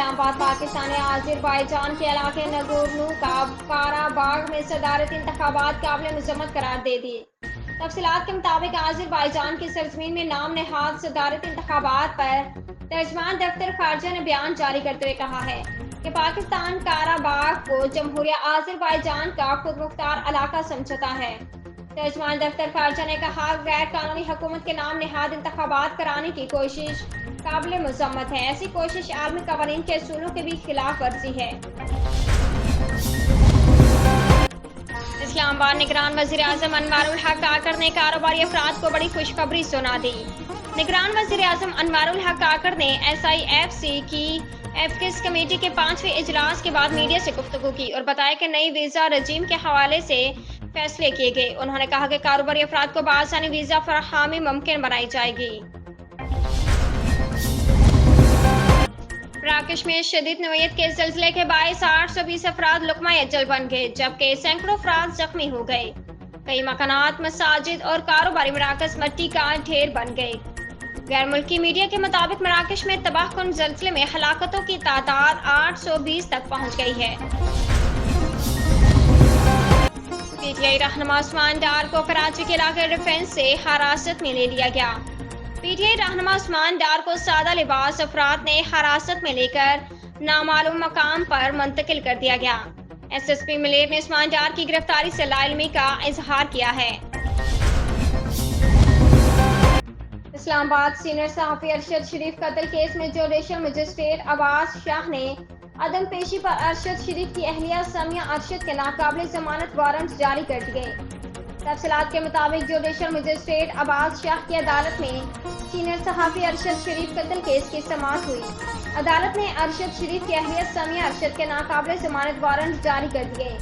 اسلام آباد پاکستان نے آذربائیجان کے علاقے نگورنو کاراباغ میں صدارتی انتخابات قابل مذمت قرار دے دیے۔ تفصیلات کے مطابق آذربائیجان کی سرزمین میں نام نہاد صدارتی انتخابات پر ترجمان دفتر خارجہ نے بیان جاری کرتے ہوئے کہا ہے کہ پاکستان کاراباغ کو جمہوریہ آذربائیجان کا خود مختار علاقہ سمجھتا ہے۔ ترجمان دفتر خارجہ نے کہا غیر قانونی حکومت کے نام نہاد انتخابات کرانے کی کوشش قابل مذمت ہے۔ ایسی کوشش عالمی قوانین کے اصولوں کے بھی خلاف ورزی ہے۔ اسلام آباد نگران وزیر اعظم انوار الحق کاکڑ نے کاروباری افراد کو بڑی خوشخبری سنا دی۔ نگران وزیر اعظم انوار الحق کاکڑ نے SIFC کی ایتھکس کمیٹی کے 5ویں اجلاس کے بعد میڈیا سے گفتگو کی اور بتایا کہ نئی ویزا رجیم کے حوالے سے فیصلے کیے گئے۔ انہوں نے کہا کہ کاروباری افراد کو بآسانی ویزا فراہمی ممکن بنائی جائے گی۔ مراکش میں شدید نوعیت کے زلزلے کے باعث 820 افراد لقمہ اجل بن گئے جبکہ سینکڑوں افراد زخمی ہو گئے۔ کئی مکانات، مساجد اور کاروباری مراکز مٹی کا ڈھیر بن گئے۔ غیر ملکی میڈیا کے مطابق مراکش میں تباہ کن زلزلے میں ہلاکتوں کی تعداد 820 تک پہنچ گئی ہے۔ PTI رہنما عثمان ڈار کو کراچی کے علاقے ڈیفنس سے حراست میں لے لیا گیا۔ PTI رہنما عثمان ڈار کو سادہ لباس افراد نے حراست میں لے کر نامعلوم مقام پر منتقل کر دیا گیا۔ SSP ملیر نے عثمان ڈار کی گرفتاری سے لاعلمی کا اظہار کیا ہے۔ اسلام آباد سینئر صحافی ارشد شریف قتل کیس میں جوڈیشل مجسٹریٹ عباس شاہ نے عدم پیشی پر ارشد شریف کی اہلیہ سمیہ ارشد کے ناقابل ضمانت وارنٹ جاری کر دیے۔ تفصیلات کے مطابق جوڈیشل مجسٹریٹ عباس شاہ کی عدالت میں سینئر صحافی ارشد شریف قتل کیس کی سماعت ہوئی۔ عدالت نے ارشد شریف کی اہلیہ سمیہ ارشد کے ناقابل ضمانت وارنٹ جاری کر دیے۔